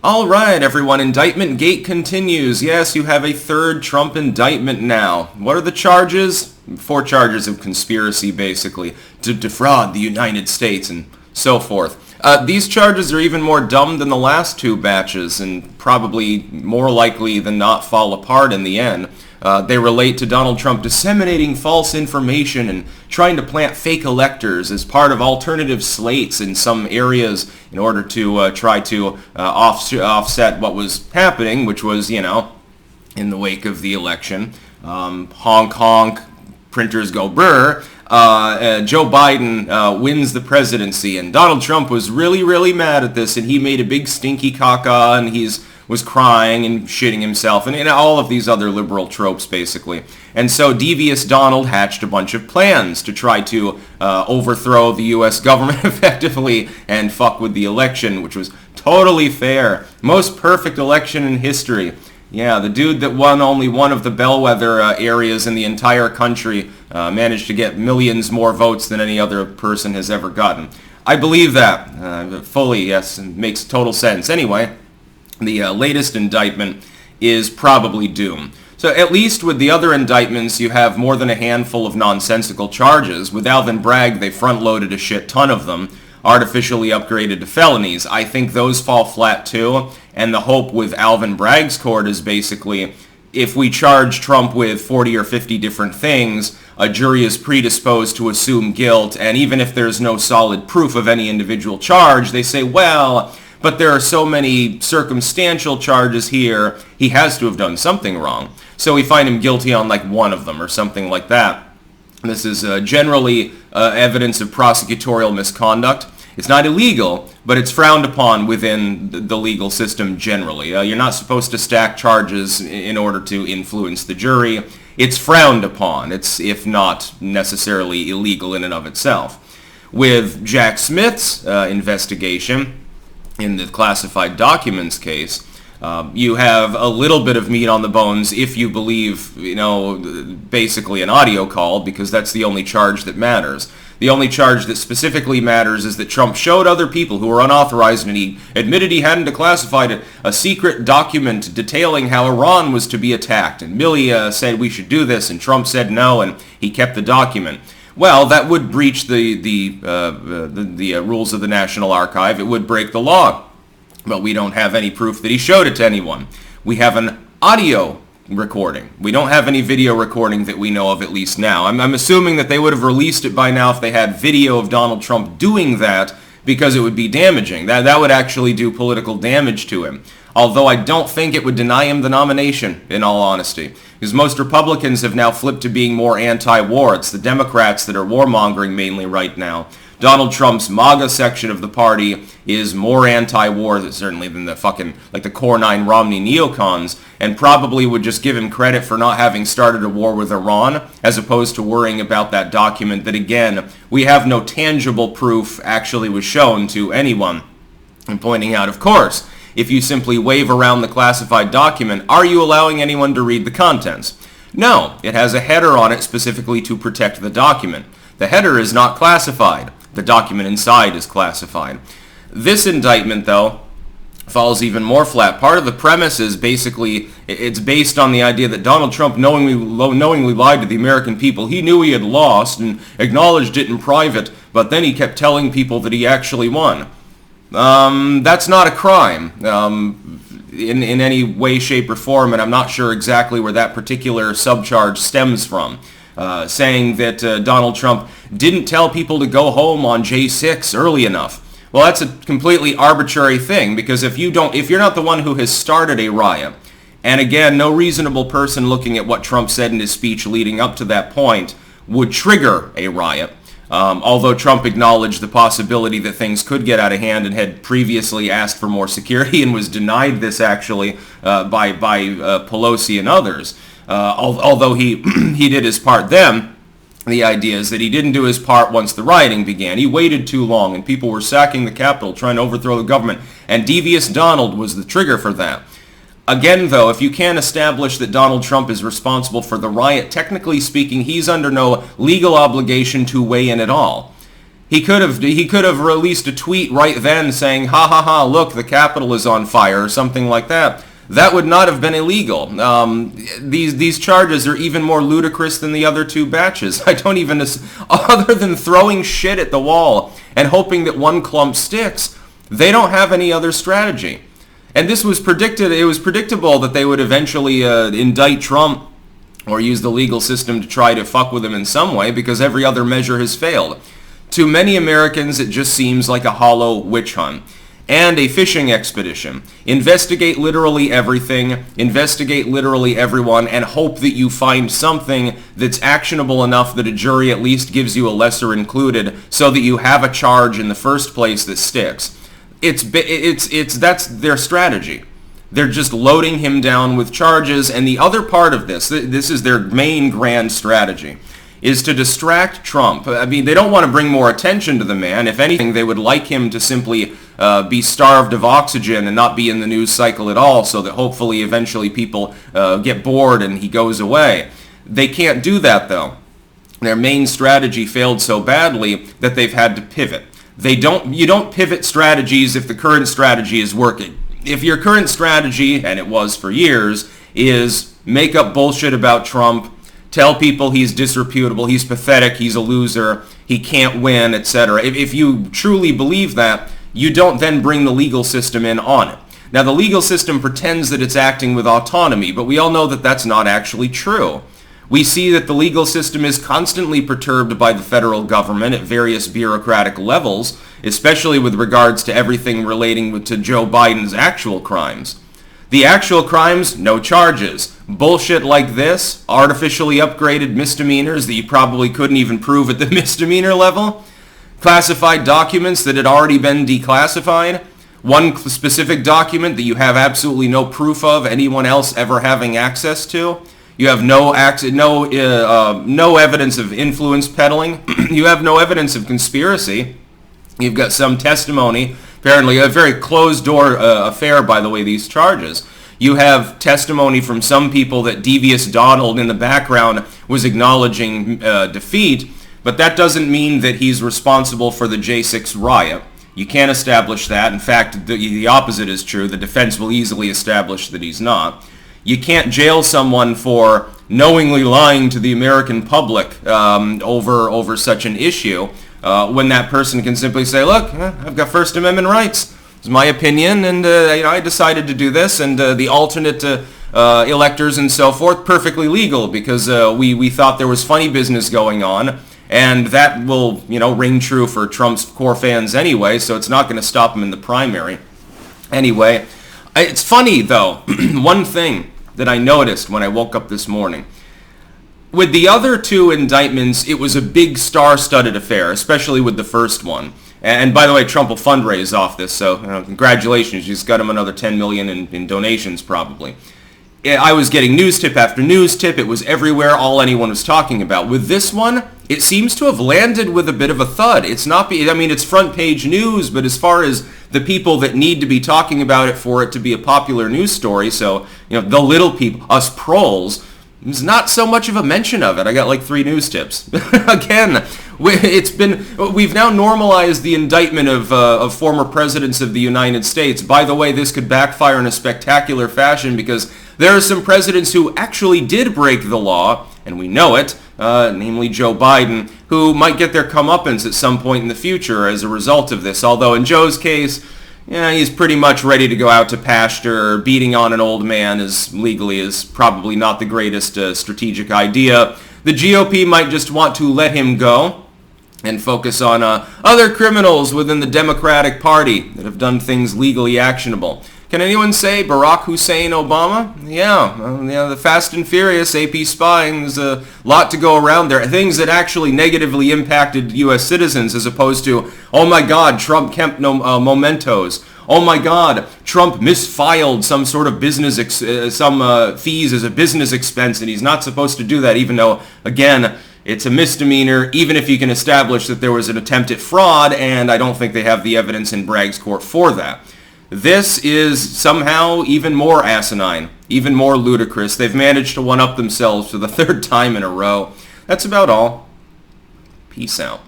All right, everyone, indictment gate continues. Yes, you have a third Trump indictment now. What are the charges? 4 charges of conspiracy, basically, to defraud the United States and so forth. These charges are even more dumb than the last 2 batches and probably more likely than not fall apart in the end. They relate to Donald Trump disseminating false information and trying to plant fake electors as part of alternative slates in some areas in order to try to offset what was happening, which was, in the wake of the election. Honk honk, printers go brr. Joe Biden wins the presidency, and Donald Trump was really, really mad at this, and he made a big stinky caca, and was crying and shitting himself, and all of these other liberal tropes, basically. And so devious Donald hatched a bunch of plans to try to overthrow the U.S. government effectively and fuck with the election, which was totally fair. Most perfect election in history. Yeah, the dude that won only one of the bellwether areas in the entire country managed to get millions more votes than any other person has ever gotten. I believe that fully, yes, and makes total sense. Anyway, the latest indictment is probably doomed. So at least with the other indictments, you have more than a handful of nonsensical charges. With Alvin Bragg, they front-loaded a shit ton of them, artificially upgraded to felonies. I think those fall flat too, and the hope with Alvin Bragg's court is basically, if we charge Trump with 40 or 50 different things, a jury is predisposed to assume guilt, and even if there's no solid proof of any individual charge, they say, well, but there are so many circumstantial charges here, he has to have done something wrong. So we find him guilty on like one of them or something like that. This is generally evidence of prosecutorial misconduct. It's not illegal, but it's frowned upon within the legal system generally. You're not supposed to stack charges in order to influence the jury. It's frowned upon. It's, if not necessarily illegal in and of itself. With Jack Smith's investigation, in the classified documents case, you have a little bit of meat on the bones if you believe, basically an audio call, because that's the only charge that matters. The only charge that specifically matters is that Trump showed other people who were unauthorized, and he admitted he hadn't declassified a secret document detailing how Iran was to be attacked. And Milley said we should do this, and Trump said no, and he kept the document. Well, that would breach the rules of the National Archive. It would break the law. But we don't have any proof that he showed it to anyone. We have an audio recording. We don't have any video recording that we know of, at least now. I'm assuming that they would have released it by now if they had video of Donald Trump doing that, because it would be damaging. That would actually do political damage to him. Although I don't think it would deny him the nomination, in all honesty. Because most Republicans have now flipped to being more anti-war. It's the Democrats that are warmongering mainly right now. Donald Trump's MAGA section of the party is more anti-war, certainly, than the the Core 9 Romney neocons, and probably would just give him credit for not having started a war with Iran, as opposed to worrying about that document that, again, we have no tangible proof actually was shown to anyone. And pointing out, of course, if you simply wave around the classified document, are you allowing anyone to read the contents? No, it has a header on it specifically to protect the document. The header is not classified. The document inside is classified. This indictment, though, falls even more flat. Part of the premise is basically, it's based on the idea that Donald Trump knowingly lied to the American people. He knew he had lost and acknowledged it in private, but then he kept telling people that he actually won. That's not a crime in any way, shape, or form, and I'm not sure exactly where that particular subcharge stems from. Saying that Donald Trump didn't tell people to go home on J6 early enough. Well, that's a completely arbitrary thing, because if you're not the one who has started a riot, and again, no reasonable person looking at what Trump said in his speech leading up to that point would trigger a riot, although Trump acknowledged the possibility that things could get out of hand and had previously asked for more security and was denied this actually by Pelosi and others. Although he did his part then, the idea is that he didn't do his part once the rioting began. He waited too long, and people were sacking the Capitol, trying to overthrow the government, and devious Donald was the trigger for that. Again, though, if you can't establish that Donald Trump is responsible for the riot, technically speaking, he's under no legal obligation to weigh in at all. He could have released a tweet right then saying, ha ha ha, look, the Capitol is on fire, or something like that. That would not have been illegal. These charges are even more ludicrous than the other two batches. I don't even, other than throwing shit at the wall and hoping that one clump sticks, they don't have any other strategy. And this was predicted. It was predictable that they would eventually indict Trump or use the legal system to try to fuck with him in some way, because every other measure has failed. To many Americans, it just seems like a hollow witch hunt and a fishing expedition. Investigate literally everything, investigate literally everyone, and hope that you find something that's actionable enough that a jury at least gives you a lesser included, so that you have a charge in the first place that sticks. That's their strategy. They're just loading him down with charges, and the other part of this is their main grand strategy, is to distract Trump. I mean, they don't want to bring more attention to the man. If anything, they would like him to simply be starved of oxygen and not be in the news cycle at all, so that hopefully eventually people get bored and he goes away. They can't do that, though. Their main strategy failed so badly that they've had to pivot. You don't pivot strategies if the current strategy is working. If your current strategy, and it was for years, is make up bullshit about Trump, tell people he's disreputable, he's pathetic, he's a loser, he can't win, etc. If you truly believe that, you don't then bring the legal system in on it. Now, the legal system pretends that it's acting with autonomy, but we all know that that's not actually true. We see that the legal system is constantly perturbed by the federal government at various bureaucratic levels, especially with regards to everything relating to Joe Biden's actual crimes. The actual crimes, no charges. Bullshit like this, artificially upgraded misdemeanors that you probably couldn't even prove at the misdemeanor level, classified documents that had already been declassified, one specific document that you have absolutely no proof of anyone else ever having access to. You have no evidence of influence peddling. You have no evidence of conspiracy. You've got some testimony, apparently a very closed-door affair, by the way, these charges. You have testimony from some people that Devious Donald in the background was acknowledging defeat, but that doesn't mean that he's responsible for the J6 riot. You can't establish that. In fact, the opposite is true. The defense will easily establish that he's not. You can't jail someone for knowingly lying to the American public over such an issue when that person can simply say, look, I've got First Amendment rights. It's my opinion, and I decided to do this, and the alternate electors and so forth, perfectly legal, because we thought there was funny business going on, and that will ring true for Trump's core fans anyway, so it's not going to stop him in the primary. Anyway, it's funny, though, one thing that I noticed when I woke up this morning. With the other two indictments, it was a big star-studded affair, especially with the first one. And by the way, Trump will fundraise off this, so congratulations. You just got him another $10 million in donations, probably. I was getting news tip after news tip. It was everywhere, all anyone was talking about. With this one, it seems to have landed with a bit of a thud. It's front page news, but as far as the people that need to be talking about it for it to be a popular news story, so, the little people, us proles, there's not so much of a mention of it. I got like 3 news tips. Again, we've now normalized the indictment of former presidents of the United States. By the way, this could backfire in a spectacular fashion, because there are some presidents who actually did break the law, and we know it, namely Joe Biden, who might get their comeuppance at some point in the future as a result of this. Although in Joe's case, he's pretty much ready to go out to pasture. Beating on an old man legally is probably not the greatest strategic idea. The GOP might just want to let him go and focus on other criminals within the Democratic Party that have done things legally actionable. Can anyone say Barack Hussein Obama? Yeah, the Fast and Furious, AP spying, there's a lot to go around there. Things that actually negatively impacted U.S. citizens, as opposed to, oh my God, Trump kept mementos. Oh my God, Trump misfiled some sort of business, fees as a business expense, and he's not supposed to do that, even though, again, it's a misdemeanor, even if you can establish that there was an attempt at fraud, and I don't think they have the evidence in Bragg's court for that. This is somehow even more asinine, even more ludicrous. They've managed to one-up themselves for the 3rd time in a row. That's about all. Peace out.